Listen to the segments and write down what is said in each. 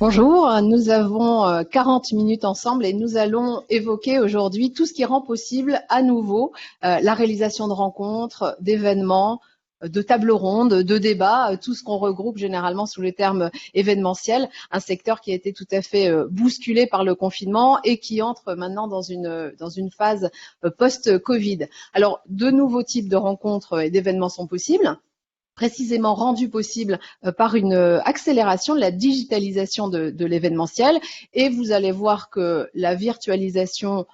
Bonjour, nous avons 40 minutes ensemble et nous allons évoquer aujourd'hui tout ce qui rend possible à nouveau la réalisation de rencontres, d'événements, de tables rondes, de débats, tout ce qu'on regroupe généralement sous le terme événementiel, un secteur qui a été tout à fait bousculé par le confinement et qui entre maintenant dans une phase post-Covid. Alors, de nouveaux types de rencontres et d'événements sont possibles, précisément rendu possible par une accélération de la digitalisation de l'événementiel. Et vous allez voir que la virtualisation,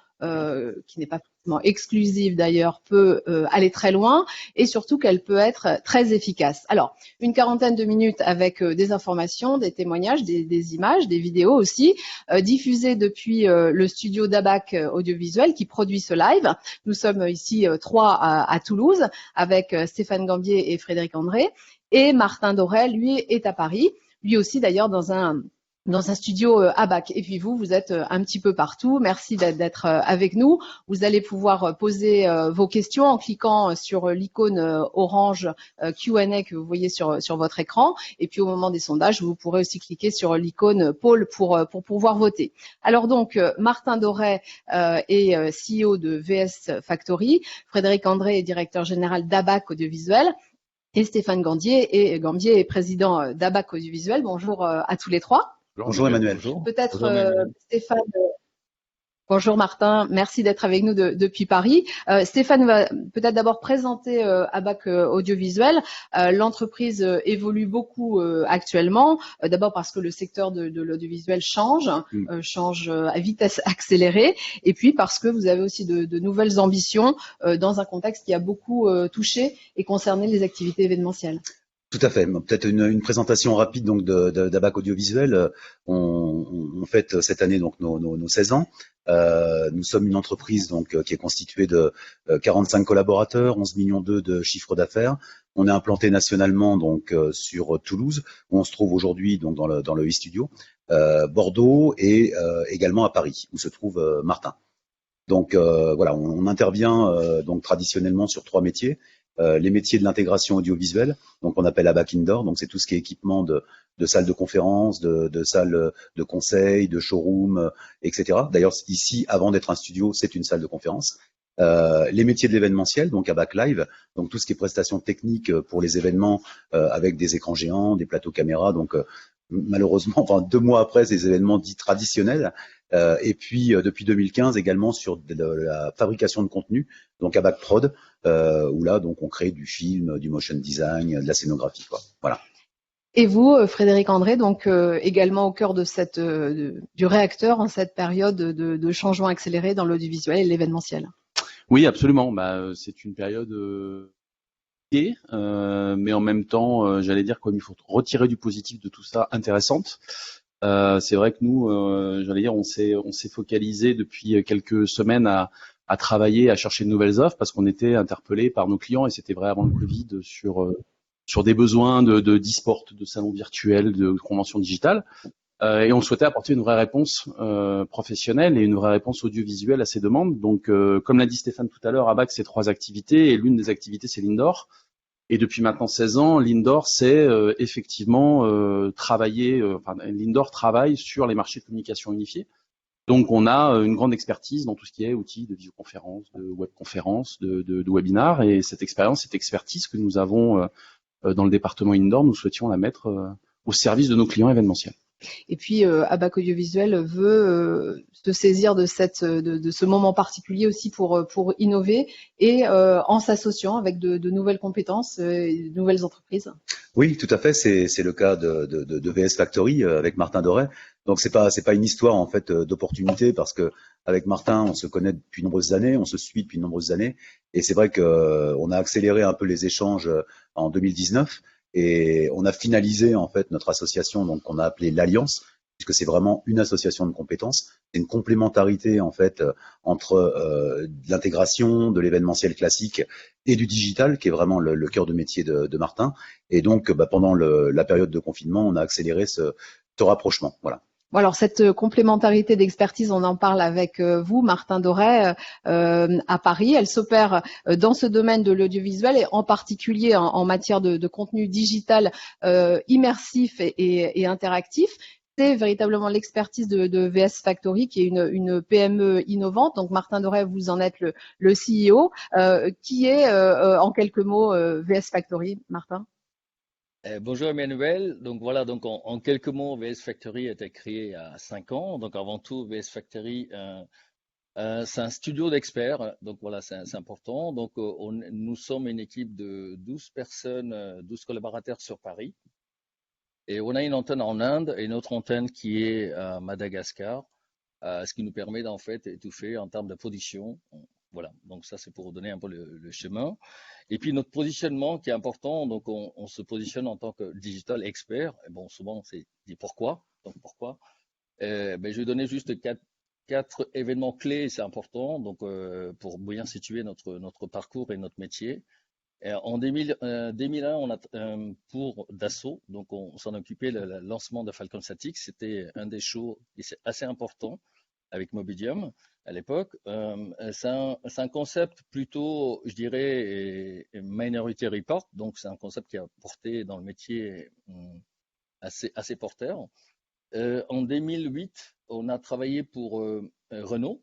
qui n'est pas forcément exclusive d'ailleurs, peut aller très loin et surtout qu'elle peut être très efficace. Alors, une quarantaine de minutes avec des informations, des témoignages, des images, des vidéos aussi, diffusées depuis le studio d'ABAC audiovisuel qui produit ce live. Nous sommes ici trois à Toulouse avec Stéphane Gambier et Frédéric André. Et Martin Doré, lui, est à Paris. Lui aussi, d'ailleurs, dans un studio ABAC. Et puis vous êtes un petit peu partout. Merci d'être avec nous. Vous allez pouvoir poser vos questions en cliquant sur l'icône orange Q&A que vous voyez sur votre écran. Et puis au moment des sondages, vous pourrez aussi cliquer sur l'icône Poll pour pouvoir voter. Alors donc, Martin Doré est CEO de VS Factory. Frédéric André est directeur général d'ABAC Audiovisuel. Et Stéphane Gambier est président d'ABAC Audiovisuel. Bonjour à tous les trois. Bonjour Emmanuel. Peut-être Stéphane. Bonjour Martin, merci d'être avec nous depuis Paris. Stéphane va peut-être d'abord présenter ABAC Audiovisuel. L'entreprise évolue beaucoup actuellement, d'abord parce que le secteur de l'audiovisuel change à vitesse accélérée, et puis parce que vous avez aussi de nouvelles ambitions dans un contexte qui a beaucoup touché et concerné les activités événementielles. Tout à fait. Peut-être une présentation rapide donc d'ABAC Audiovisuel. On fête cette année donc nos 16 ans. Nous sommes une entreprise donc qui est constituée de 45 collaborateurs, 11 millions de chiffre d'affaires. On est implanté nationalement donc sur Toulouse, où on se trouve aujourd'hui donc dans le e-studio, Bordeaux et également à Paris, où se trouve Martin. Donc voilà, on intervient donc traditionnellement sur trois métiers. Les métiers de l'intégration audiovisuelle, donc on appelle ABAC Indoor, donc c'est tout ce qui est équipement de salles de conférence, de salles de conseil, de showroom, etc. D'ailleurs ici, avant d'être un studio, c'est une salle de conférence. Les métiers de l'événementiel, donc ABAC Live, donc tout ce qui est prestations techniques pour les événements avec des écrans géants, des plateaux caméras, donc malheureusement, enfin 2 mois après, ces événements dits traditionnels. Et puis depuis 2015 également sur de la fabrication de contenu, donc ABAC Prod, où là donc on crée du film, du motion design, de la scénographie, quoi. Voilà. Et vous, Frédéric André, donc également au cœur de du réacteur en cette période de changement accéléré dans l'audiovisuel et l'événementiel. Oui, absolument. C'est une période mais en même temps, j'allais dire comme il faut retirer du positif de tout ça, intéressante. C'est vrai que nous, j'allais dire, on s'est focalisé depuis quelques semaines à travailler, à chercher de nouvelles offres parce qu'on était interpellé par nos clients et c'était vrai avant le Covid sur des besoins d'e-sport, de salons virtuels, de conventions digitales. Et on souhaitait apporter une vraie réponse professionnelle et une vraie réponse audiovisuelle à ces demandes. Donc, comme l'a dit Stéphane tout à l'heure, ABAC, c'est 3 activités et l'une des activités, c'est l'indoor. Et depuis maintenant 16 ans, l'indoor, c'est effectivement l'indoor travaille sur les marchés de communication unifiés. Donc, on a une grande expertise dans tout ce qui est outils de visioconférence, de webconférence, de webinars. Et cette expertise que nous avons dans le département indoor, nous souhaitions la mettre au service de nos clients événementiels. Et puis ABAC Audiovisuel veut se saisir de ce moment particulier aussi pour innover et en s'associant avec de nouvelles compétences, de nouvelles entreprises. Oui, tout à fait. C'est le cas de VS Factory avec Martin Doré. Donc c'est pas une histoire en fait d'opportunité parce que avec Martin on se connaît depuis de nombreuses années, on se suit depuis de nombreuses années et c'est vrai que on a accéléré un peu les échanges en 2019. Et on a finalisé en fait notre association, donc qu'on a appelée l'Alliance, puisque c'est vraiment une association de compétences. C'est une complémentarité en fait entre l'intégration de l'événementiel classique et du digital, qui est vraiment le cœur de métier de Martin. Et donc, pendant la période de confinement, on a accéléré ce rapprochement. Voilà. Bon, alors cette complémentarité d'expertise, on en parle avec vous, Martin Doré, à Paris. Elle s'opère dans ce domaine de l'audiovisuel et en particulier en matière de contenu digital immersif et interactif. véritablement l'expertise de VS Factory, qui est une PME innovante. Donc Martin Doré, vous en êtes le CEO. Qui est en quelques mots VS Factory, Martin? Bonjour Emmanuel. Donc voilà, donc en quelques mots, VS Factory a été créé il y a 5 ans. Donc avant tout, VS Factory, c'est un studio d'experts. Donc voilà, c'est important. Donc nous sommes une équipe de 12 personnes, 12 collaborateurs sur Paris. Et on a une antenne en Inde et une autre antenne qui est à Madagascar, ce qui nous permet d'en fait étouffer en termes de production. Voilà, donc ça c'est pour donner un peu le chemin. Et puis notre positionnement qui est important, donc on se positionne en tant que digital expert. Et bon, souvent c'est dit pourquoi. Donc pourquoi? Je vais donner juste quatre événements clés, c'est important, donc pour bien situer notre parcours et notre métier. En 2001, on a pour Dassault, donc on s'en occupait le lancement de Falcon Satix. C'était un des shows et c'est assez important avec Mobidium à l'époque. C'est un concept plutôt, je dirais, Minority Report. Donc c'est un concept qui a porté dans le métier assez porteur. En 2008, on a travaillé pour Renault,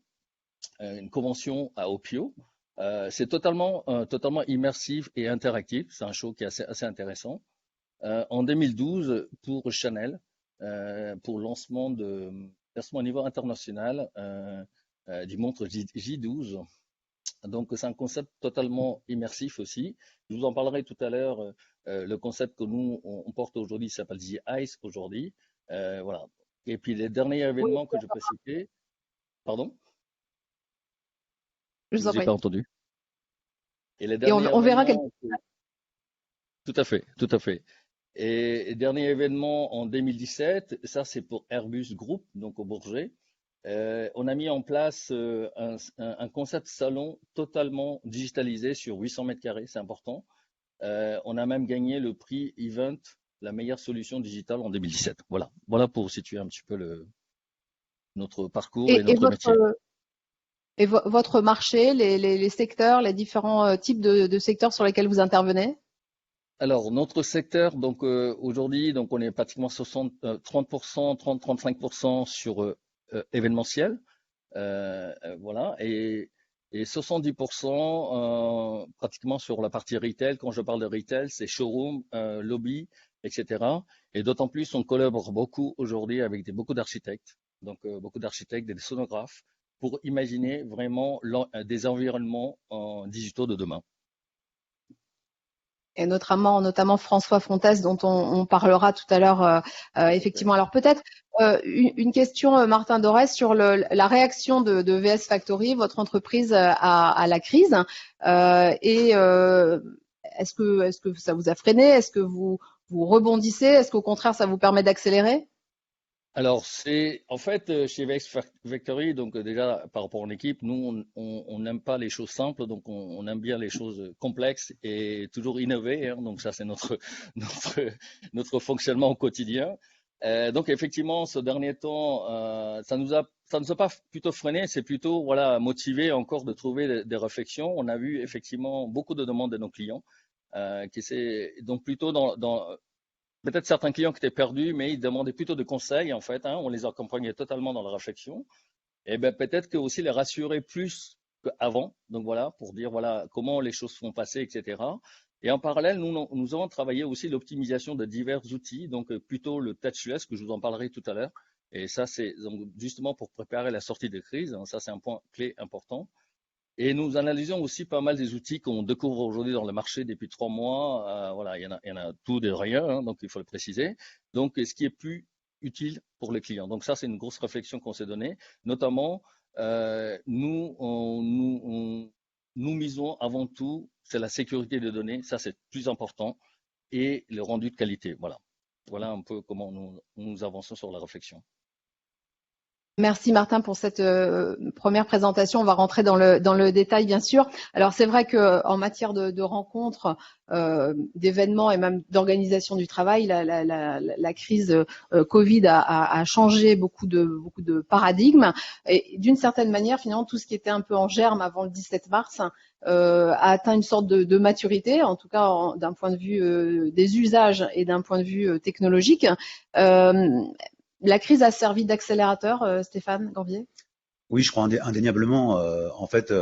une convention à Opio. C'est totalement immersif et interactif. C'est un show qui est assez intéressant. En 2012, pour Chanel, pour le lancement au niveau international du montre J12. Donc, c'est un concept totalement immersif aussi. Je vous en parlerai tout à l'heure. Le concept que nous, on porte aujourd'hui s'appelle J-Ice aujourd'hui. Voilà. Et puis, les derniers événements que je peux citer. Pardon? Je vous en ai prie. pas entendu. Et on verra Tout à fait, tout à fait. Et dernier événement en 2017, ça c'est pour Airbus Group, donc au Bourget. On a mis en place un concept salon totalement digitalisé sur 800 mètres carrés, c'est important. On a même gagné le prix Event, la meilleure solution digitale en 2017. Voilà pour situer un petit peu notre parcours et notre métier. Et votre marché, les secteurs, les différents types de secteurs sur lesquels vous intervenez? Alors, notre secteur, donc aujourd'hui, donc on est pratiquement 30%, 30-35% sur événementiel, voilà, et 70% pratiquement sur la partie retail. Quand je parle de retail, c'est showroom, lobby, etc. Et d'autant plus, on collabore beaucoup aujourd'hui avec beaucoup d'architectes, donc beaucoup d'architectes, des sonographes, pour imaginer vraiment des environnements digitaux de demain. Et notamment François Fontès, dont on parlera tout à l'heure, effectivement. Alors peut-être une question, Martin Doré, sur la réaction de VS Factory, votre entreprise, à la crise. Est-ce que ça vous a freiné? Est-ce que vous rebondissez? Est-ce qu'au contraire, ça vous permet d'accélérer? Alors, c'est en fait chez VS Factory, donc déjà par rapport à l'équipe, nous on n'aime pas les choses simples, donc on aime bien les choses complexes et toujours innover. Hein, donc ça c'est notre fonctionnement au quotidien. Donc effectivement, ce dernier temps, ça nous a pas plutôt freiné, c'est plutôt voilà motivé encore de trouver des réflexions. On a vu effectivement beaucoup de demandes de nos clients qui c'est donc plutôt dans peut-être certains clients qui étaient perdus, mais ils demandaient plutôt de conseils, en fait. Hein, on les accompagnait totalement dans la réflexion. Et ben peut-être que aussi les rassurer plus qu'avant. Donc voilà, pour dire voilà comment les choses sont passées, etc. Et en parallèle, nous avons travaillé aussi l'optimisation de divers outils, donc plutôt le touchless, que je vous en parlerai tout à l'heure. Et ça, c'est donc justement pour préparer la sortie de crise. Hein, ça, c'est un point clé important. Et nous analysons aussi pas mal des outils qu'on découvre aujourd'hui dans le marché depuis 3 mois. Voilà, il y en a tout de rien, hein, donc il faut le préciser. Donc, ce qui est plus utile pour les clients. Donc ça, c'est une grosse réflexion qu'on s'est donnée. Notamment, nous misons avant tout, c'est la sécurité des données. Ça, c'est plus important. Et le rendu de qualité. Voilà un peu comment nous avançons sur la réflexion. Merci Martin pour cette première présentation. On va rentrer dans le détail bien sûr. Alors c'est vrai que en matière de rencontres, d'événements et même d'organisation du travail, la crise Covid a changé beaucoup de paradigmes. Et d'une certaine manière, finalement, tout ce qui était un peu en germe avant le 17 mars a atteint une sorte de maturité, en tout cas d'un point de vue des usages et d'un point de vue technologique. La crise a servi d'accélérateur, Stéphane Gambier? Oui, je crois indéniablement. En fait,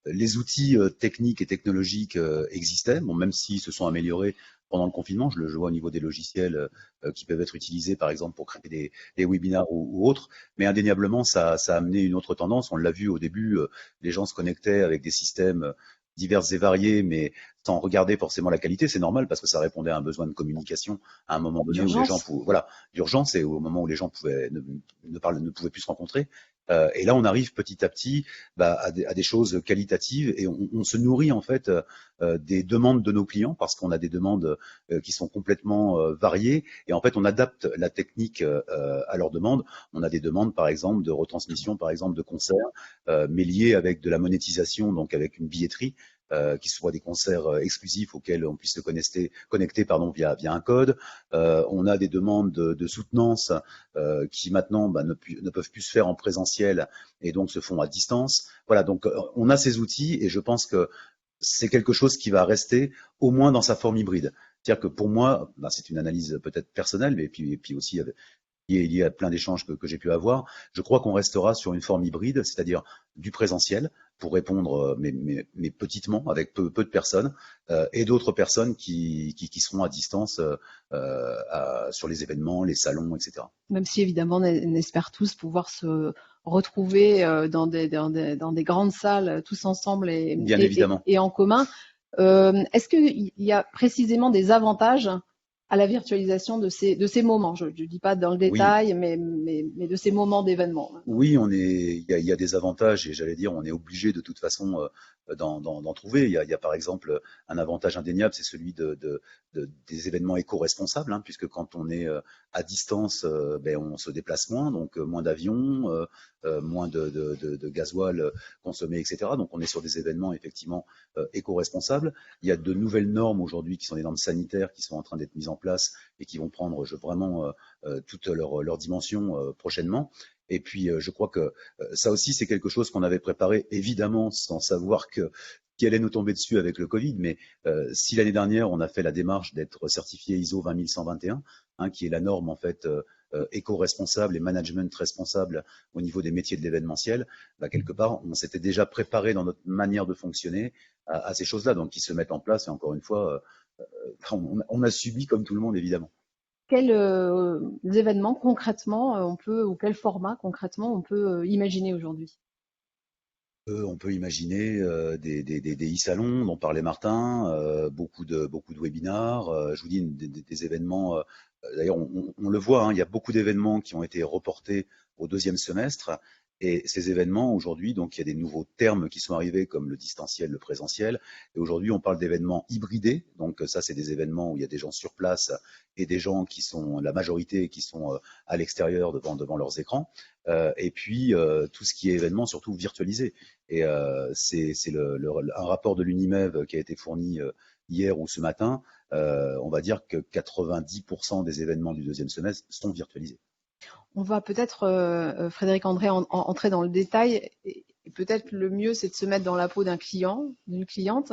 les outils techniques et technologiques existaient, bon, même s'ils se sont améliorés pendant le confinement. Je le vois au niveau des logiciels qui peuvent être utilisés, par exemple, pour créer des webinars ou autres. Mais indéniablement, ça a amené une autre tendance. On l'a vu au début, les gens se connectaient avec des systèmes divers et variés, mais sans regarder forcément la qualité. C'est normal parce que ça répondait à un besoin de communication à un moment donné où les gens pouvaient, voilà, d'urgence, et au moment où les gens ne pouvaient plus se rencontrer. Et là, on arrive petit à petit à des choses qualitatives, et on se nourrit en fait des demandes de nos clients, parce qu'on a des demandes qui sont complètement variées, et en fait, on adapte la technique à leurs demandes. On a des demandes, par exemple, de retransmission, par exemple, de concerts, mais liées avec de la monétisation, donc avec une billetterie. Qui soient des concerts exclusifs auxquels on puisse se connecter via un code. On a des demandes de soutenance qui maintenant ne peuvent plus se faire en présentiel et donc se font à distance. Voilà, donc on a ces outils, et je pense que c'est quelque chose qui va rester au moins dans sa forme hybride. C'est-à-dire que pour moi, c'est une analyse peut-être personnelle, mais puis aussi il y a plein d'échanges que j'ai pu avoir. Je crois qu'on restera sur une forme hybride, c'est-à-dire du présentiel pour répondre, mais petitement, avec peu de personnes, et d'autres personnes qui seront à distance sur les événements, les salons, etc. Même si évidemment on espère tous pouvoir se retrouver dans des grandes salles tous ensemble Bien évidemment. Et en commun. Est-ce qu'il y a précisément des avantages à la virtualisation de ces moments? Je ne dis pas dans le détail, oui, mais de ces moments d'événements. Oui, il y a des avantages, et j'allais dire, on est obligé de toute façon d'en trouver. Il y a par exemple un avantage indéniable, c'est celui des événements éco-responsables, hein, puisque quand on est à distance, on se déplace moins, donc moins d'avions, moins de gasoil consommé, etc. Donc on est sur des événements effectivement éco-responsables. Il y a de nouvelles normes aujourd'hui qui sont des normes sanitaires qui sont en train d'être mises en place et qui vont prendre vraiment toute leur dimension prochainement. Et puis, je crois que ça aussi, c'est quelque chose qu'on avait préparé, évidemment, sans savoir qui allait nous tomber dessus avec le Covid. Mais si l'année dernière, on a fait la démarche d'être certifié ISO 20121, hein, qui est la norme en fait éco-responsable et management responsable au niveau des métiers de l'événementiel, quelque part, on s'était déjà préparé dans notre manière de fonctionner à ces choses-là, donc qui se mettent en place. Et encore une fois, on a subi comme tout le monde, évidemment. Quels événements concrètement ou quel format concrètement on peut imaginer aujourd'hui? On peut imaginer des e-salons dont parlait Martin, beaucoup de webinars. Je vous dis des événements. D'ailleurs, on le voit, hein, il y a beaucoup d'événements qui ont été reportés au deuxième semestre. Et ces événements, aujourd'hui, donc il y a des nouveaux termes qui sont arrivés, comme le distanciel, le présentiel. Et aujourd'hui, on parle d'événements hybridés. Donc ça, c'est des événements où il y a des gens sur place et des gens qui sont, la majorité, qui sont à l'extérieur devant leurs écrans. Et puis tout ce qui est événements, surtout virtualisés. Et c'est un rapport de l'Unimev qui a été fourni hier ou ce matin. On va dire que 90% des événements du deuxième semestre sont virtualisés. On va peut-être, Frédéric André, entrer dans le détail. Et peut-être le mieux, c'est de se mettre dans la peau d'un client, d'une cliente,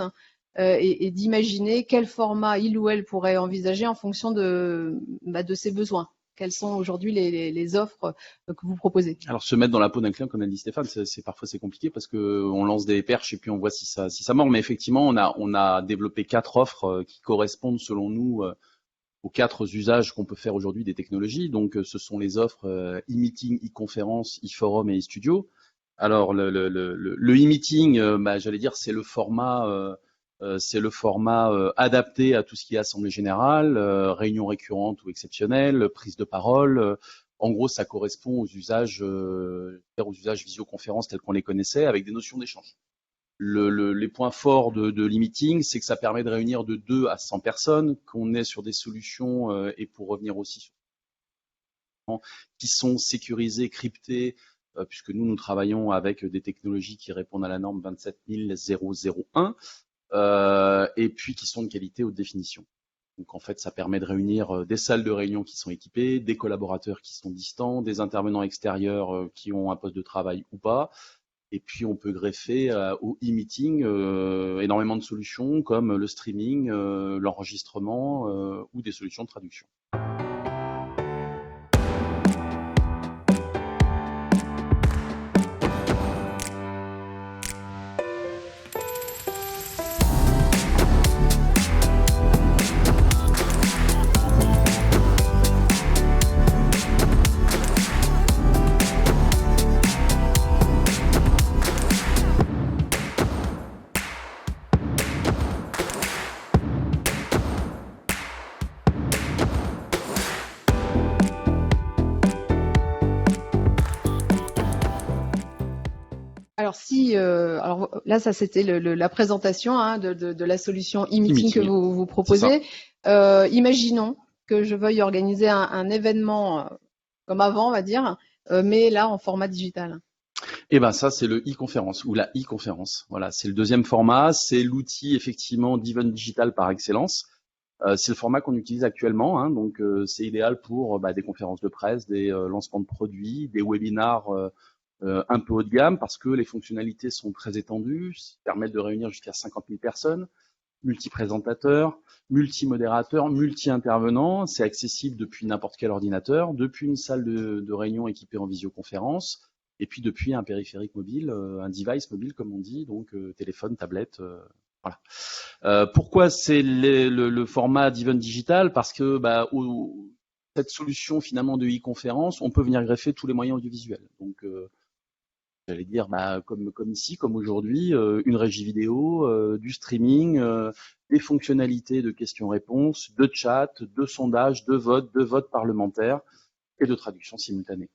et d'imaginer quel format il ou elle pourrait envisager en fonction de ses besoins. Quelles sont aujourd'hui les offres que vous proposez? Alors, se mettre dans la peau d'un client, comme a dit Stéphane, parfois c'est compliqué parce que on lance des perches et puis on voit si ça mord. Mais effectivement, on a développé 4 offres qui correspondent, selon nous, aux 4 usages qu'on peut faire aujourd'hui des technologies. Donc, ce sont les offres e-meeting, e-conférence, e-forum et e-studio. Alors, le e-meeting, j'allais dire, c'est le format adapté à tout ce qui est assemblée générale, réunion récurrente ou exceptionnelle, prise de parole. En gros, ça correspond aux usages visioconférences tels qu'on les connaissait, avec des notions d'échange. Les points forts de l'e-meeting, c'est que ça permet de réunir de 2 à 100 personnes, qu'on est sur des solutions, et pour revenir aussi sur qui sont sécurisées, cryptées, puisque nous travaillons avec des technologies qui répondent à la norme 27001, et puis qui sont de qualité haute définition. Donc en fait, ça permet de réunir des salles de réunion qui sont équipées, des collaborateurs qui sont distants, des intervenants extérieurs qui ont un poste de travail ou pas. Et puis on peut greffer au e-meeting énormément de solutions comme le streaming, l'enregistrement ou des solutions de traduction. Alors alors là, ça c'était la présentation de la solution e-meeting que vous proposez. Imaginons que je veuille organiser un événement comme avant, on va dire, mais là en format digital. Eh ben ça, c'est le e-conférence ou la e-conférence. Voilà, c'est le deuxième format. C'est l'outil effectivement d'event digital par excellence. C'est le format qu'on utilise actuellement. Hein, donc c'est idéal pour des conférences de presse, des lancements de produits, des webinars un peu haut de gamme parce que les fonctionnalités sont très étendues, permettent de réunir jusqu'à 50 000 personnes, multi-présentateurs, multi-modérateurs, multi-intervenants. C'est accessible depuis n'importe quel ordinateur, depuis une salle de réunion équipée en visioconférence, et puis depuis un périphérique mobile, un device mobile comme on dit, donc téléphone, tablette, voilà. Pourquoi c'est le format d'event digital? Parce que cette solution finalement de e-conférence, on peut venir greffer tous les moyens audiovisuels. Donc j'allais dire comme ici, comme aujourd'hui, une régie vidéo, du streaming, des fonctionnalités de questions-réponses, de chat, de sondage, de vote parlementaire et de traduction simultanée.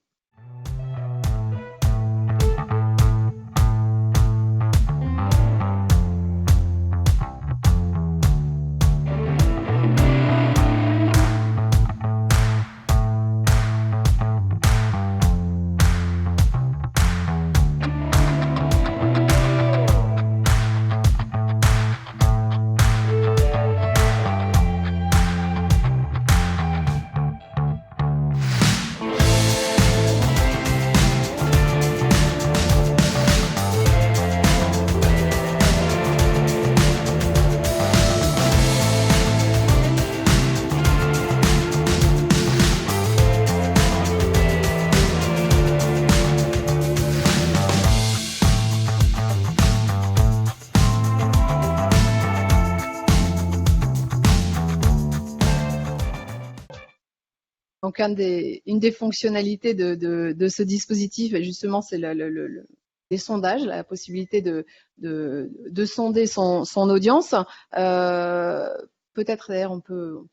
Donc une des fonctionnalités de ce dispositif, justement, c'est les sondages, la possibilité de sonder son audience. Peut-être d'ailleurs on peut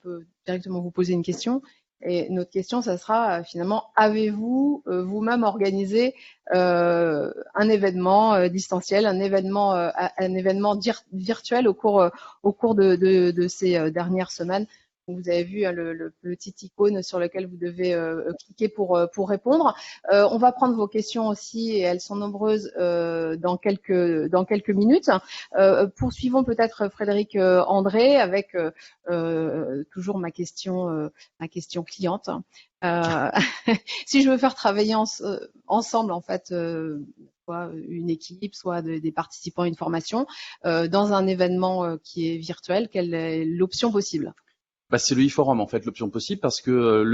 directement vous poser une question. Et notre question, ça sera finalement, avez-vous vous-même organisé un événement distanciel, un événement virtuel au cours de ces dernières semaines? Vous avez vu le petit icône sur lequel vous devez cliquer pour répondre. On va prendre vos questions aussi, et elles sont nombreuses dans quelques minutes. Poursuivons peut-être Frédéric André avec toujours ma question cliente. Si je veux faire travailler ensemble en fait, soit une équipe, soit des participants à une formation, dans un événement qui est virtuel, quelle est l'option possible? C'est le e-forum en fait l'option possible parce que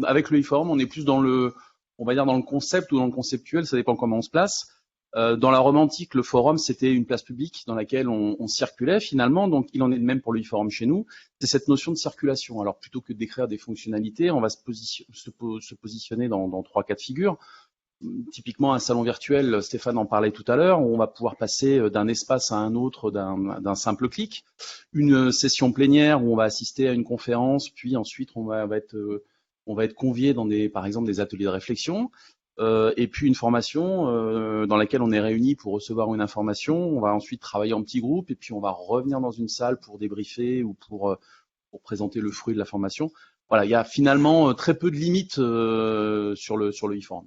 avec le e-forum, on est plus dans on va dire dans le concept ou dans le conceptuel, ça dépend comment on se place. Dans la Rome antique, le forum c'était une place publique dans laquelle on circulait finalement, donc il en est de même pour le e-forum chez nous. C'est cette notion de circulation. Alors plutôt que d'écrire des fonctionnalités, on va se positionner dans trois cas de figure. Typiquement un salon virtuel, Stéphane en parlait tout à l'heure, où on va pouvoir passer d'un espace à un autre d'un simple clic. Une session plénière où on va assister à une conférence, puis ensuite on va être convié dans par exemple des ateliers de réflexion. Et puis une formation dans laquelle on est réunis pour recevoir une information. On va ensuite travailler en petits groupes et puis on va revenir dans une salle pour débriefer ou pour présenter le fruit de la formation. Voilà, il y a finalement très peu de limites sur le e-forum.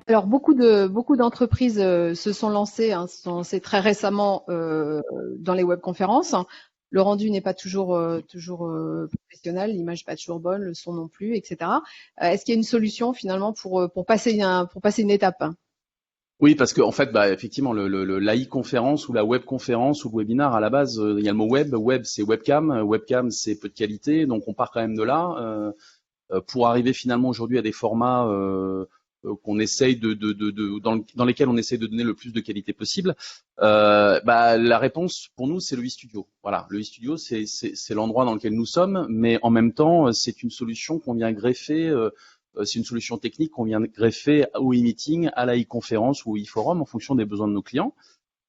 Alors beaucoup d'entreprises se sont lancées très récemment dans les webconférences. Le rendu n'est pas toujours professionnel, l'image n'est pas toujours bonne, le son non plus, etc. Est-ce qu'il y a une solution finalement pour passer une étape? Oui, parce que en fait, effectivement, la e-conférence ou la web-conférence ou le webinar, à la base, il y a le mot web. Web, c'est webcam. Webcam, c'est peu de qualité. Donc, on part quand même de là pour arriver finalement aujourd'hui à des formats qu'on essaye dans lesquels on essaye de donner le plus de qualité possible. La réponse pour nous, c'est le eStudio. Voilà, le eStudio, c'est l'endroit dans lequel nous sommes, mais en même temps, c'est une solution qu'on vient greffer. C'est une solution technique qu'on vient greffer au e-meeting, à la e-conférence ou au e-forum en fonction des besoins de nos clients.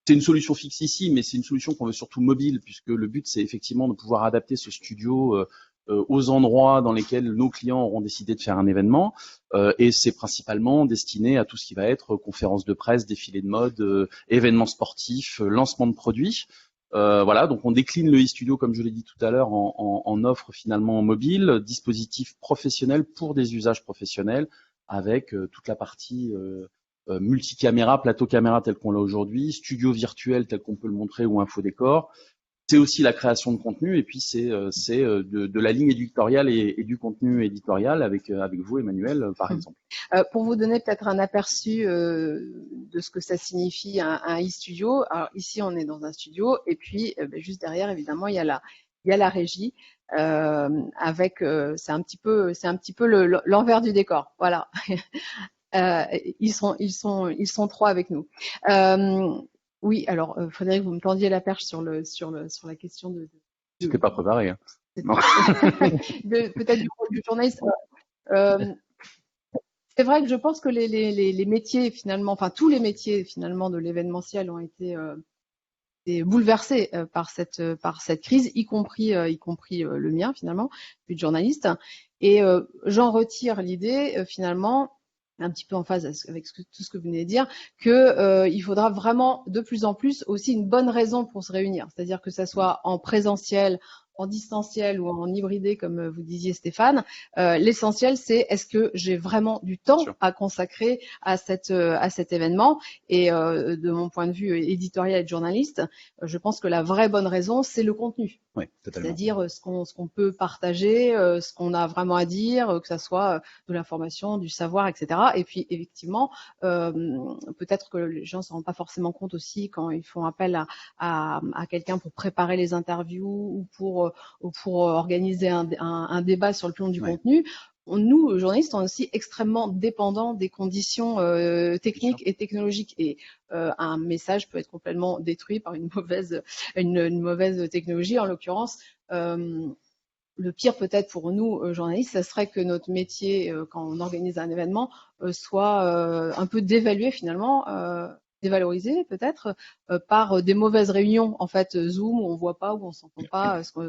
C'est une solution fixe ici, mais c'est une solution qu'on veut surtout mobile, puisque le but, c'est effectivement de pouvoir adapter ce studio aux endroits dans lesquels nos clients auront décidé de faire un événement. Et c'est principalement destiné à tout ce qui va être conférences de presse, défilés de mode, événements sportifs, lancement de produits. Voilà, donc on décline le eStudio, comme je l'ai dit tout à l'heure, en offre finalement mobile, dispositif professionnel pour des usages professionnels, avec toute la partie multicaméra, plateau caméra tel qu'on l'a aujourd'hui, studio virtuel tel qu'on peut le montrer ou infodécor. C'est aussi la création de contenu et puis c'est de la ligne éditoriale et du contenu éditorial avec vous, Emmanuel, par exemple. Pour vous donner peut-être un aperçu de ce que ça signifie un e-studio. Alors ici, on est dans un studio et puis juste derrière, évidemment, il y a la régie avec c'est un petit peu l'envers du décor. Voilà. Ils sont trois avec nous. Oui, alors Frédéric, vous me tendiez la perche sur la question de J'étais pas préparé. Hein. Peut-être du rôle du journaliste. C'est vrai que je pense que les métiers finalement, enfin tous les métiers finalement de l'événementiel ont été bouleversés par cette crise, y compris le mien finalement, puis de journaliste. Et j'en retire l'idée finalement, un petit peu en phase avec tout ce que vous venez de dire, que il faudra vraiment de plus en plus aussi une bonne raison pour se réunir, c'est-à-dire que ça soit en présentiel, en distanciel ou en hybridé, comme vous disiez Stéphane. L'essentiel, c'est est-ce que j'ai vraiment du temps à consacrer à cet événement. Et de mon point de vue éditorial et de journaliste, je pense que la vraie bonne raison, c'est le contenu. Oui, totalement. C'est-à-dire ce qu'on peut partager, ce qu'on a vraiment à dire, que ça soit de l'information, du savoir, etc. Et puis effectivement, peut-être que les gens ne se rendent pas forcément compte aussi quand ils font appel à quelqu'un pour préparer les interviews ou pour organiser un débat sur le plan du contenu. Nous, journalistes, on est aussi extrêmement dépendants des conditions techniques et technologiques. Et un message peut être complètement détruit par une mauvaise technologie. En l'occurrence, le pire peut-être pour nous, journalistes, ça serait que notre métier, quand on organise un événement, soit un peu dévalué finalement, dévalorisé peut-être par des mauvaises réunions, en fait, Zoom, où on voit pas, où on s'entend pas, ce qu'on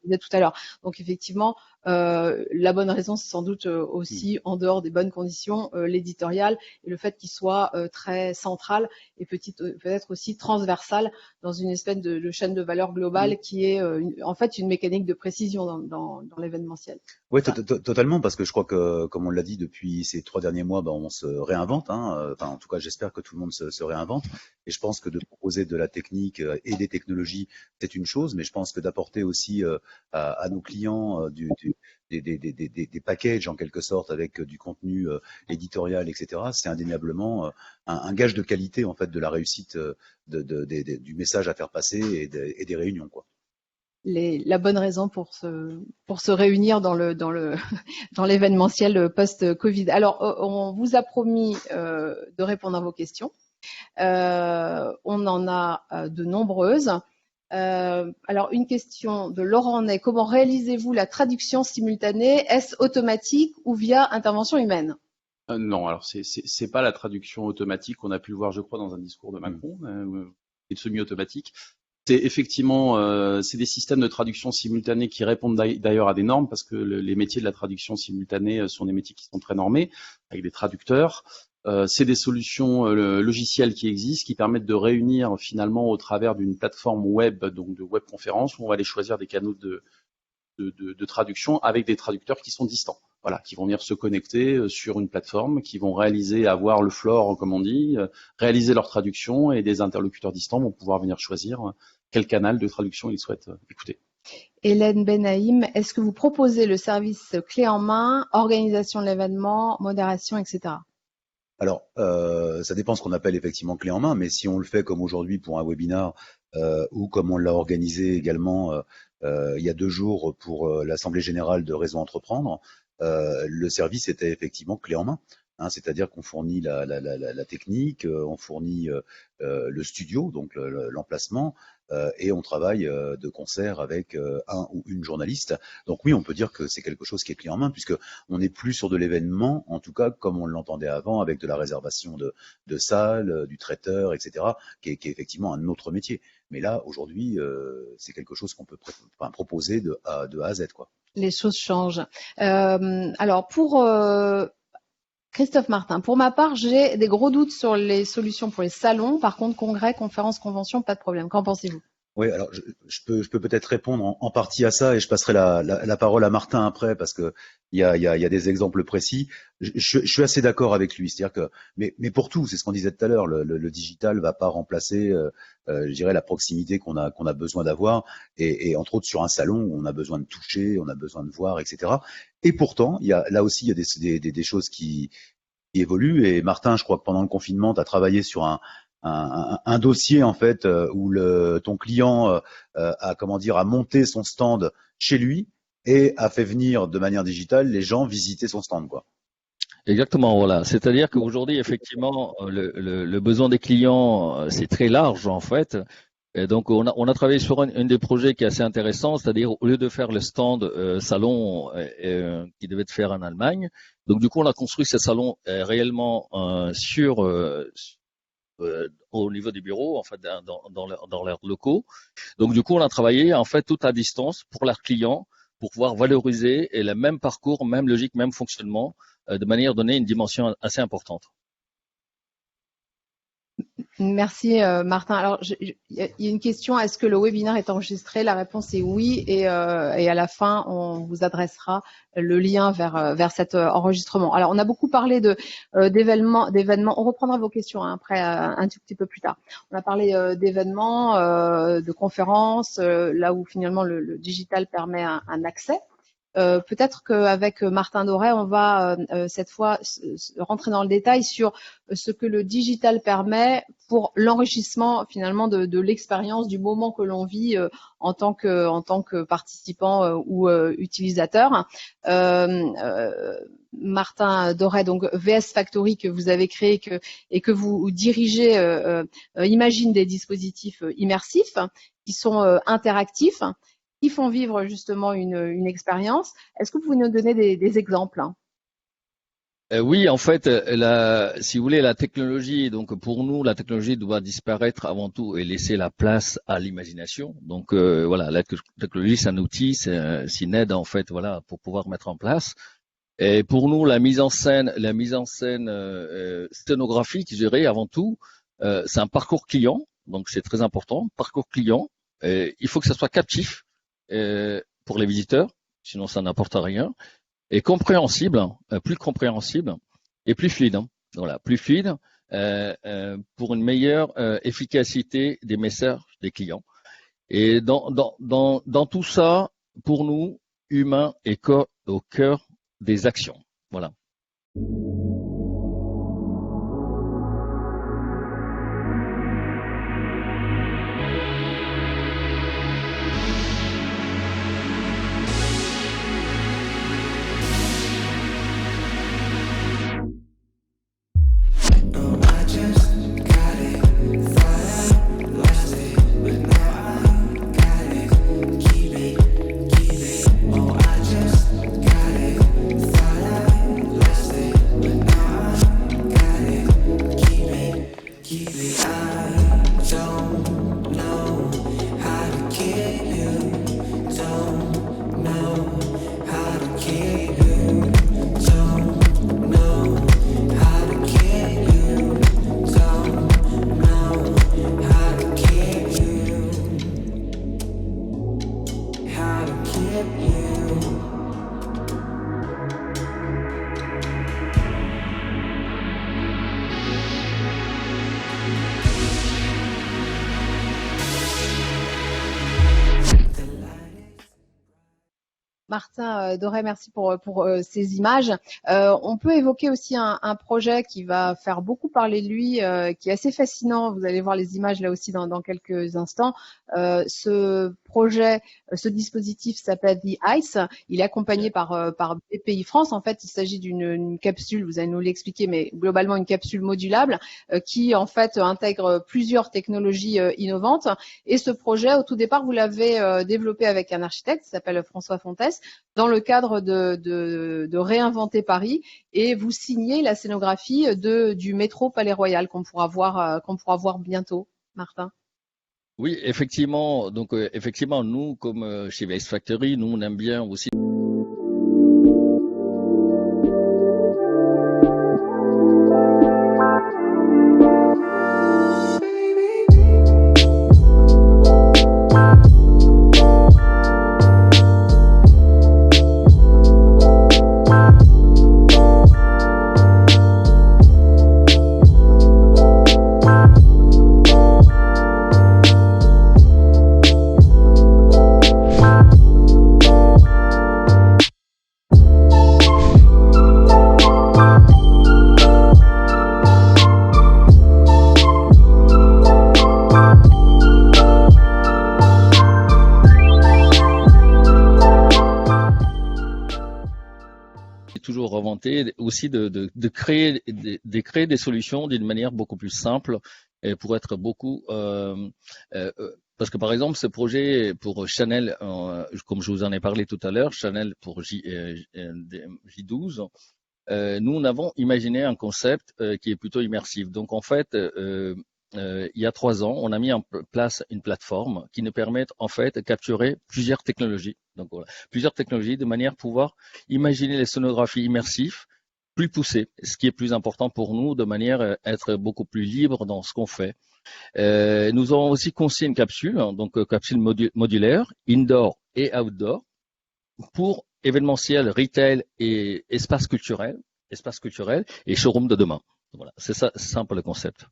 disait tout à l'heure. Donc effectivement, la bonne raison, c'est sans doute aussi, en dehors des bonnes conditions, l'éditorial et le fait qu'il soit très central et peut-être aussi transversal dans une espèce de chaîne de valeur globale qui est en fait une mécanique de précision dans l'événementiel. Oui, totalement, parce que je crois que, comme on l'a dit depuis ces 3 derniers mois, on se réinvente. Enfin, en tout cas, j'espère que tout le monde se réinvente. Et je pense que de proposer de la technique et des technologies, c'est une chose, mais je pense que d'apporter aussi à nos clients des packages en quelque sorte avec du contenu éditorial, etc. C'est indéniablement un gage de qualité en fait de la réussite du message à faire passer et des réunions, quoi. La bonne raison pour se réunir dans l'événementiel post-Covid. Alors, on vous a promis de répondre à vos questions. On en a de nombreuses. Alors, une question de Laurent Ney. Comment réalisez-vous la traduction simultanée? Est-ce automatique ou via intervention humaine? Non, alors c'est pas la traduction automatique. On a pu le voir, je crois, dans un discours de Macron, et semi-automatique. C'est effectivement, c'est des systèmes de traduction simultanée qui répondent d'ailleurs à des normes, parce que les métiers de la traduction simultanée sont des métiers qui sont très normés, avec des traducteurs. C'est des solutions logicielles qui existent, qui permettent de réunir finalement au travers d'une plateforme web, donc de webconférence, où on va aller choisir des canaux de traduction avec des traducteurs qui sont distants. Voilà, qui vont venir se connecter sur une plateforme, qui vont avoir le floor, comme on dit, réaliser leur traduction, et des interlocuteurs distants vont pouvoir venir choisir quel canal de traduction ils souhaitent écouter. Hélène Benaïm, est-ce que vous proposez le service clé en main, organisation de l'événement, modération, etc.? Alors, ça dépend ce qu'on appelle effectivement clé en main, mais si on le fait comme aujourd'hui pour un webinar ou comme on l'a organisé également il y a 2 jours pour l'Assemblée générale de Réseau Entreprendre, le service était effectivement clé en main. Hein, c'est-à-dire qu'on fournit la technique, on fournit le studio, donc l'emplacement, et on travaille de concert avec un ou une journaliste. Donc oui, on peut dire que c'est quelque chose qui est clé en main, puisque on n'est plus sur de l'événement, en tout cas comme on l'entendait avant, avec de la réservation de salles, du traiteur, etc., qui est effectivement un autre métier. Mais là, aujourd'hui, c'est quelque chose qu'on peut proposer de A à Z, quoi. Les choses changent. Alors pour Christophe Martin, pour ma part, j'ai des gros doutes sur les solutions pour les salons. Par contre, congrès, conférences, conventions, pas de problème. Qu'en pensez-vous? Oui, alors je peux peut-être répondre en partie à ça et je passerai la parole à Martin après parce que il y a des exemples précis. Je suis assez d'accord avec lui, c'est-à-dire que mais pour tout, c'est ce qu'on disait tout à l'heure, le digital va pas remplacer, je dirais la proximité qu'on a besoin d'avoir et entre autres sur un salon, on a besoin de toucher, on a besoin de voir, etc. Et pourtant, là aussi il y a des choses qui évoluent et Martin, je crois que pendant le confinement, tu as travaillé sur un dossier en fait où ton client a monté son stand chez lui et a fait venir de manière digitale les gens visiter son stand, quoi. Exactement, voilà. C'est-à-dire qu'aujourd'hui, effectivement, le besoin des clients, c'est très large en fait. Et donc, on a travaillé sur un des projets qui est assez intéressant, c'est-à-dire au lieu de faire le stand salon qui devait être fait en Allemagne, donc du coup, on a construit ce salon réellement au niveau des bureaux, en fait, dans leurs locaux. Donc, du coup, on a travaillé en fait tout à distance pour leurs clients, pour pouvoir valoriser et le même parcours, même logique, même fonctionnement, de manière à donner une dimension assez importante. Merci Martin. Alors, il y a une question, est-ce que le webinaire est enregistré? La réponse est oui et à la fin, on vous adressera le lien vers cet enregistrement. Alors, on a beaucoup parlé d'événements. On reprendra vos questions après un tout petit peu plus tard. On a parlé d'événements, de conférences, là où finalement le digital permet un accès. Peut-être qu'avec Martin Doré, on va cette fois rentrer dans le détail sur ce que le digital permet pour l'enrichissement finalement de l'expérience, du moment que l'on vit en tant que participant ou utilisateur. Martin Doré, donc VS Factory que vous avez créé et que vous dirigez, imagine des dispositifs immersifs qui sont interactifs, qui font vivre justement une expérience. Est-ce que vous pouvez nous donner des exemples? Oui, en fait, si vous voulez, la technologie, donc pour nous, la technologie doit disparaître avant tout et laisser la place à l'imagination. Donc voilà, la technologie, c'est un outil, c'est une aide en fait, voilà, pour pouvoir mettre en place. Et pour nous, la mise en scène scénographique, je dirais, avant tout, c'est un parcours client, donc c'est très important, parcours client. Il faut que ça soit captif pour les visiteurs, sinon ça n'apporte rien, et compréhensible, plus compréhensible et plus fluide. Voilà, plus fluide pour une meilleure efficacité des messages des clients. Et dans tout ça, pour nous, humain est au cœur des actions. Voilà. Martin Doré, merci pour ces images. On peut évoquer aussi un projet qui va faire beaucoup parler de lui, qui est assez fascinant. Vous allez voir les images là aussi dans quelques instants. Ce projet, ce dispositif s'appelle The Ice. Il est accompagné par BPI France. En fait, il s'agit d'une capsule, vous allez nous l'expliquer, mais globalement une capsule modulable qui en fait intègre plusieurs technologies innovantes. Et ce projet, au tout départ, vous l'avez développé avec un architecte qui s'appelle François Fontès, dans le cadre de Réinventer Paris, et vous signez la scénographie du métro Palais Royal qu'on pourra voir bientôt, Martin. Oui, effectivement. Donc, effectivement, nous, comme chez VS Factory, nous, on aime bien aussi. Toujours remonter aussi de créer des solutions d'une manière beaucoup plus simple et pour être beaucoup parce que par exemple ce projet pour Chanel, comme je vous en ai parlé tout à l'heure, Chanel pour J12, nous on avons imaginé un concept qui est plutôt immersif. Donc en fait il y a 3 ans, on a mis en place une plateforme qui nous permet en fait de capturer plusieurs technologies. Donc voilà, plusieurs technologies de manière à pouvoir imaginer les sonographies immersives plus poussées, ce qui est plus important pour nous, de manière à être beaucoup plus libre dans ce qu'on fait. Nous avons aussi conçu une capsule, donc capsule modulaire, indoor et outdoor, pour événementiel, retail et espace culturel et showroom de demain. Voilà, c'est ça, c'est simple le concept.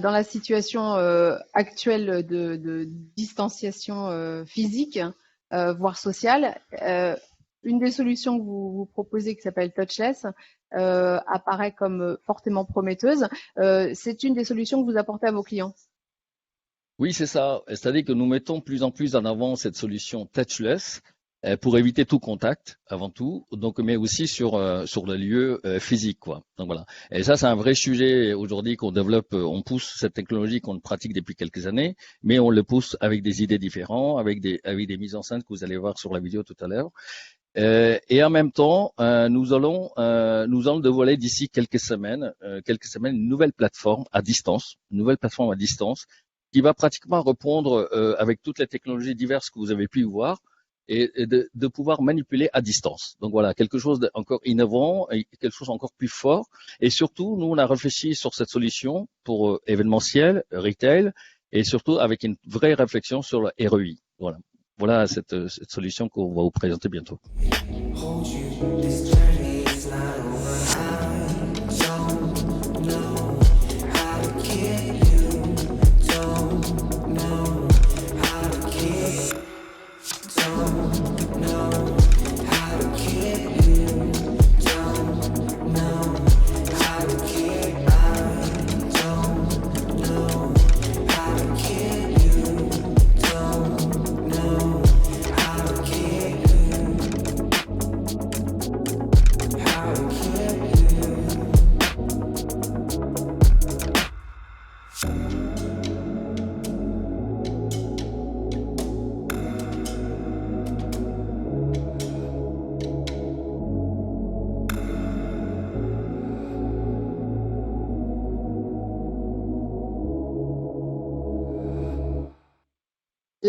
Dans la situation actuelle de distanciation physique, voire sociale, une des solutions que vous proposez, qui s'appelle Touchless, apparaît comme fortement prometteuse. C'est une des solutions que vous apportez à vos clients. Oui, c'est ça. C'est-à-dire que nous mettons de plus en plus en avant cette solution touchless pour éviter tout contact avant tout, donc mais aussi sur le lieu physique, quoi. Donc voilà. Et ça, c'est un vrai sujet aujourd'hui qu'on développe. On pousse cette technologie qu'on pratique depuis quelques années, mais on le pousse avec des idées différentes, avec des mises en scène que vous allez voir sur la vidéo tout à l'heure. Et en même temps, nous allons dévoiler d'ici quelques semaines, une nouvelle plateforme à distance, qui va pratiquement répondre avec toutes les technologies diverses que vous avez pu voir, et de pouvoir manipuler à distance. Donc voilà, quelque chose d'encore innovant, et quelque chose encore plus fort. Et surtout, nous, on a réfléchi sur cette solution pour événementiel, retail, et surtout avec une vraie réflexion sur le REI. Voilà cette solution qu'on va vous présenter bientôt.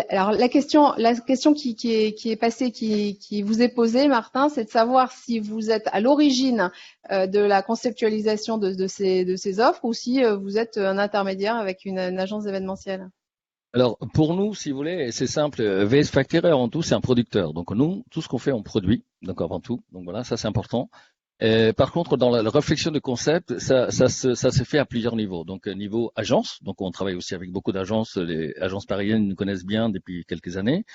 Alors la question qui est passée, qui vous est posée, Martin, c'est de savoir si vous êtes à l'origine de la conceptualisation de ces offres ou si vous êtes un intermédiaire avec une agence événementielle. Alors, pour nous, si vous voulez, c'est simple. VS Factory, avant tout, c'est un producteur. Donc, nous, tout ce qu'on fait, on produit. Donc, avant tout. Donc, voilà, ça, c'est important. Par contre, dans la réflexion de concept, ça se fait à plusieurs niveaux. Donc, niveau agence. Donc, on travaille aussi avec beaucoup d'agences. Les agences parisiennes nous connaissent bien depuis quelques années.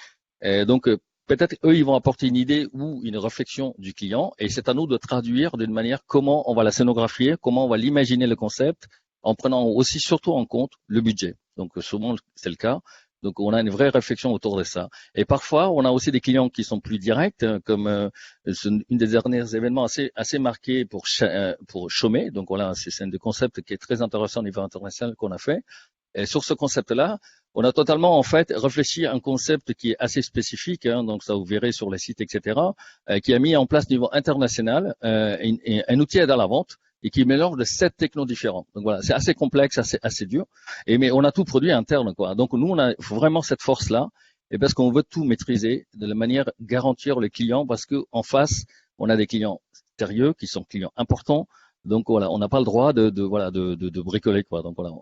Donc, peut-être eux, ils vont apporter une idée ou une réflexion du client. Et c'est à nous de traduire d'une manière comment on va la scénographier, comment on va l'imaginer le concept, en prenant aussi surtout en compte le budget. Donc, souvent, c'est le cas. Donc, on a une vraie réflexion autour de ça. Et parfois, on a aussi des clients qui sont plus directs, comme une des derniers événements assez marqués pour Chaumet. Donc, voilà, c'est un des concepts qui est très intéressant au niveau international qu'on a fait. Et sur ce concept-là, on a totalement en fait réfléchi à un concept qui est assez spécifique, hein, donc ça vous verrez sur les sites, etc., qui a mis en place au niveau international un outil aide à la vente et qui mélange de 7 technos différents. Donc voilà, c'est assez complexe, assez dur. Mais on a tout produit interne, quoi. Donc nous, on a vraiment cette force-là, et parce qu'on veut tout maîtriser de la manière garantir le client, parce que en face, on a des clients sérieux qui sont clients importants. Donc voilà, on n'a pas le droit de bricoler, quoi. Donc voilà,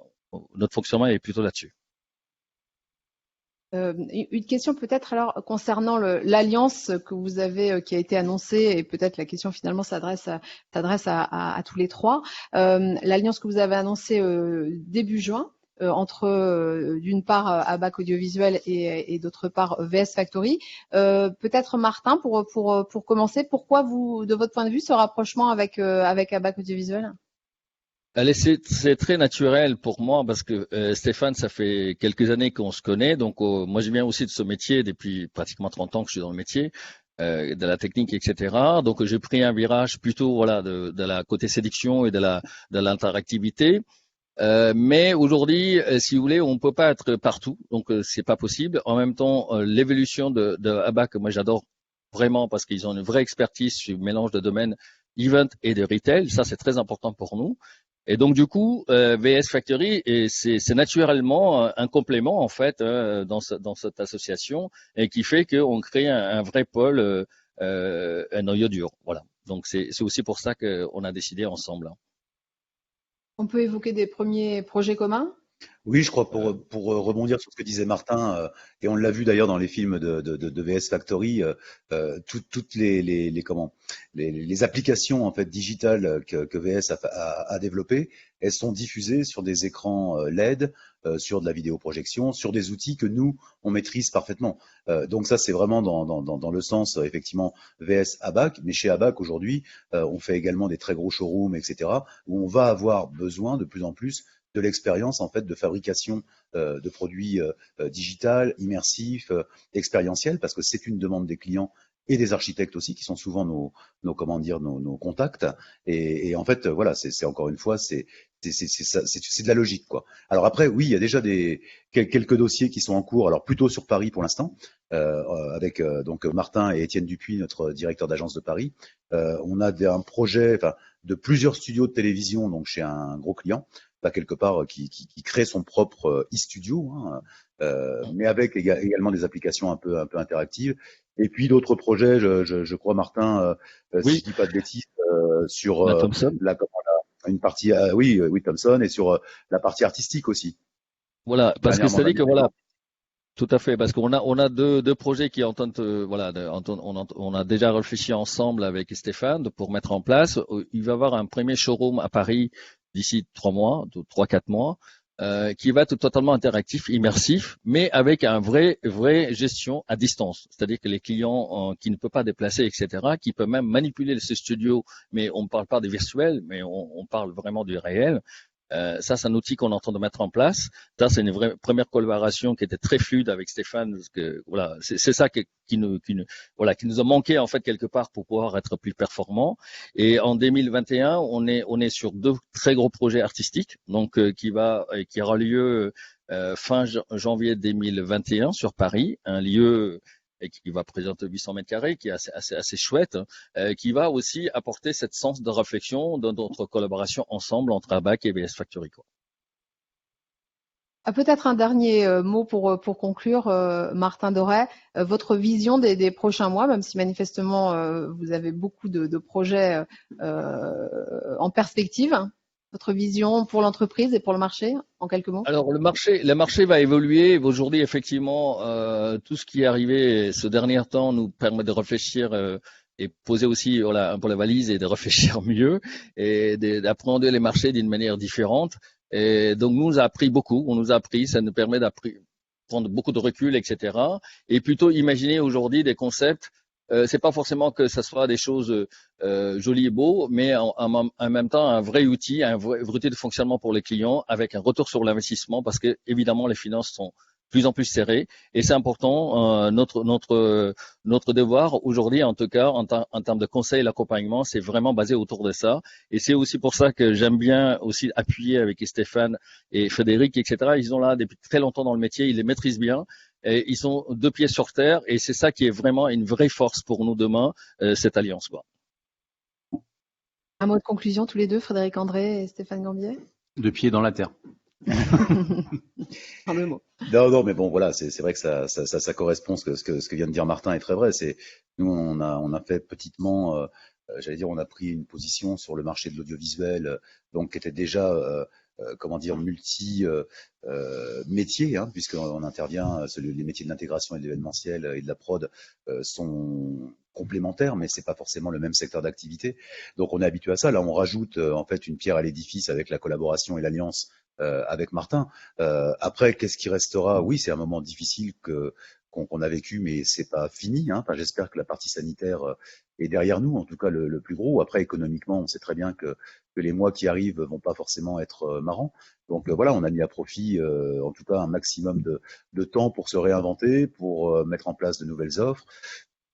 notre fonctionnement est plutôt là-dessus. Une question peut-être alors concernant l'alliance que vous avez, qui a été annoncée, et peut-être la question finalement s'adresse à tous les trois. L'alliance que vous avez annoncée début juin entre d'une part ABAC Audiovisuel et d'autre part VS Factory. Peut-être Martin pour commencer, pourquoi vous, de votre point de vue, ce rapprochement avec ABAC Audiovisuel? Allez, c'est très naturel pour moi parce que Stéphane, ça fait quelques années qu'on se connaît. Donc, moi, je viens aussi de ce métier depuis pratiquement 30 ans que je suis dans le métier, de la technique, etc. Donc, j'ai pris un virage plutôt voilà de la côté séduction et de l'interactivité. Mais aujourd'hui, si vous voulez, on peut pas être partout, donc c'est pas possible. En même temps, l'évolution de ABAC, moi, j'adore vraiment parce qu'ils ont une vraie expertise sur le mélange de domaines event et de retail. Ça, c'est très important pour nous. Et donc du coup, VS Factory, c'est naturellement un complément en fait dans cette association et qui fait qu'on crée un vrai pôle, un noyau dur. Voilà. Donc c'est aussi pour ça qu'on a décidé ensemble, hein. On peut évoquer des premiers projets communs? Oui, je crois pour rebondir sur ce que disait Martin, et on l'a vu d'ailleurs dans les films de VS Factory, toutes les applications en fait digitales que VS a développées, elles sont diffusées sur des écrans LED, sur de la vidéoprojection, sur des outils que nous on maîtrise parfaitement. Donc ça c'est vraiment dans le sens effectivement VS ABAC, mais chez ABAC aujourd'hui, on fait également des très gros showrooms, etc., où on va avoir besoin de plus en plus de l'expérience en fait de fabrication de produits digital, immersifs, expérientiels, parce que c'est une demande des clients et des architectes aussi, qui sont souvent nos contacts. Et en fait, voilà, c'est encore une fois, c'est de la logique, quoi. Alors après, oui, il y a déjà quelques dossiers qui sont en cours, alors plutôt sur Paris pour l'instant, avec donc Martin et Étienne Dupuis, notre directeur d'agence de Paris. On a un projet de plusieurs studios de télévision, donc chez un gros client, pas quelque part qui crée son propre e-studio, hein, mais avec également des applications un peu interactives. Et puis d'autres projets, je crois Martin, si je dis pas de bêtises, sur une partie, oui, Thomson, et sur la partie artistique aussi. Voilà, parce que c'est-à-dire que voilà. Tout à fait, parce qu'on a deux projets qui entendent, on a déjà réfléchi ensemble avec Stéphane pour mettre en place. Il va y avoir un premier showroom à Paris d'ici 3-4 mois, qui va être totalement interactif, immersif, mais avec un vraie gestion à distance. C'est-à-dire que les clients qui ne peuvent pas déplacer, etc., qui peuvent même manipuler ce studio, mais on ne parle pas des virtuels, mais on parle vraiment du réel. Ça, c'est un outil qu'on est en train de mettre en place. Ça, c'est une vraie première collaboration qui était très fluide avec Stéphane, parce que voilà, c'est ça qui nous a manqué en fait quelque part pour pouvoir être plus performant. Et en 2021, on est sur 2 très gros projets artistiques, donc qui aura lieu fin janvier 2021 sur Paris, un lieu et qui va présenter 800 mètres carrés, qui est assez chouette, qui va aussi apporter cette sens de réflexion de notre collaboration ensemble entre ABAC et VS Factory, quoi. Peut-être un dernier mot pour conclure, Martin Doré, votre vision des prochains mois, même si manifestement vous avez beaucoup de projets en perspective. Votre vision pour l'entreprise et pour le marché, en quelques mots? Alors le marché va évoluer. Aujourd'hui, effectivement, tout ce qui est arrivé ce dernier temps nous permet de réfléchir et poser aussi voilà, un peu la valise et de réfléchir mieux et d'appréhender les marchés d'une manière différente. Et donc, nous a appris beaucoup. On nous a appris, ça nous permet prendre beaucoup de recul, etc. Et plutôt imaginer aujourd'hui des concepts. C'est pas forcément que ça soit des choses jolies et beaux, mais en même temps un vrai outil, un vrai outil de fonctionnement pour les clients avec un retour sur l'investissement parce que évidemment les finances sont de plus en plus serrées et c'est important. Notre devoir aujourd'hui, en tout cas en termes de conseil et d'accompagnement, c'est vraiment basé autour de ça. Et c'est aussi pour ça que j'aime bien aussi appuyer avec Stéphane et Frédéric, etc. Ils sont là depuis très longtemps dans le métier, ils les maîtrisent bien. Et ils sont 2 pieds sur terre et c'est ça qui est vraiment une vraie force pour nous demain, cette alliance, quoi. Un mot de conclusion tous les deux, Frédéric André et Stéphane Gambier? 2 pieds dans la terre. En 2 mots. Non, mais bon, voilà, c'est vrai que ça correspond ce que vient de dire Martin est très vrai. Nous, on a fait petitement, j'allais dire, on a pris une position sur le marché de l'audiovisuel, donc qui était déjà comment dire, métier, hein, puisqu'on intervient, les métiers de l'intégration et de l'événementiel et de la prod sont complémentaires, mais c'est pas forcément le même secteur d'activité. Donc on est habitué à ça. Là, on rajoute en fait une pierre à l'édifice avec la collaboration et l'alliance avec Martin. Après, qu'est-ce qui restera? Oui, c'est un moment difficile qu'on a vécu, mais c'est pas fini. Hein. Enfin, j'espère que la partie sanitaire est derrière nous, en tout cas le plus gros. Après, économiquement, on sait très bien que les mois qui arrivent vont pas forcément être marrants. Donc voilà, on a mis à profit, en tout cas, un maximum de temps pour se réinventer, pour mettre en place de nouvelles offres.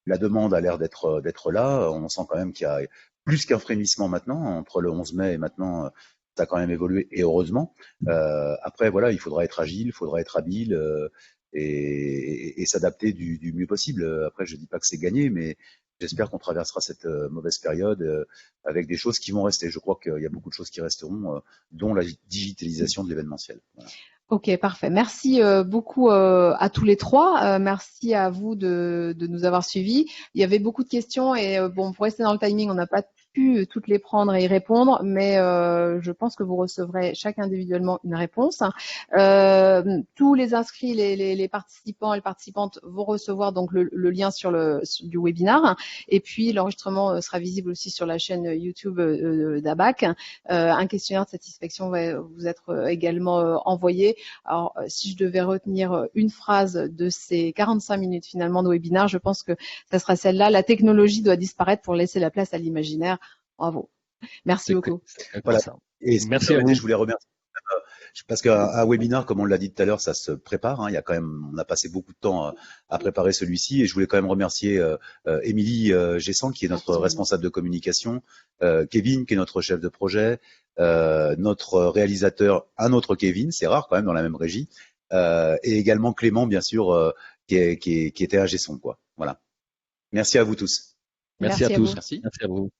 La demande a l'air d'être là. On sent quand même qu'il y a plus qu'un frémissement maintenant entre le 11 mai et maintenant. Ça a quand même évolué et heureusement. Après, voilà, il faudra être agile, il faudra être habile et s'adapter du mieux possible. Après, je dis pas que c'est gagné, mais j'espère qu'on traversera cette mauvaise période avec des choses qui vont rester. Je crois qu'il y a beaucoup de choses qui resteront, dont la digitalisation de l'événementiel. Voilà. Ok, parfait. Merci beaucoup à tous les trois. Merci à vous de nous avoir suivis. Il y avait beaucoup de questions et bon, pour rester dans le timing, on n'a pas pu toutes les prendre et y répondre, mais je pense que vous recevrez chaque individuellement une réponse. Tous les inscrits, les participants et les participantes vont recevoir donc le lien du webinar et puis l'enregistrement sera visible aussi sur la chaîne YouTube d'ABAC. Un questionnaire de satisfaction va vous être également envoyé. Alors, si je devais retenir une phrase de ces 45 minutes finalement de webinaire, je pense que ça sera celle-là. La technologie doit disparaître pour laisser la place à l'imaginaire. Bravo. Merci beaucoup. Voilà. Et merci à vous. Je voulais remercier. Parce qu'un webinaire, comme on l'a dit tout à l'heure, ça se prépare. Hein. Il y a quand même, on a passé beaucoup de temps à préparer celui-ci. Et je voulais quand même remercier Émilie Gessan, qui est notre responsable de communication, Kevin, qui est notre chef de projet, notre réalisateur, un autre Kevin, c'est rare quand même dans la même régie, et également Clément, bien sûr, qui était ingé son, quoi. Voilà. Merci à vous tous. Merci à tous. Merci. Merci à vous.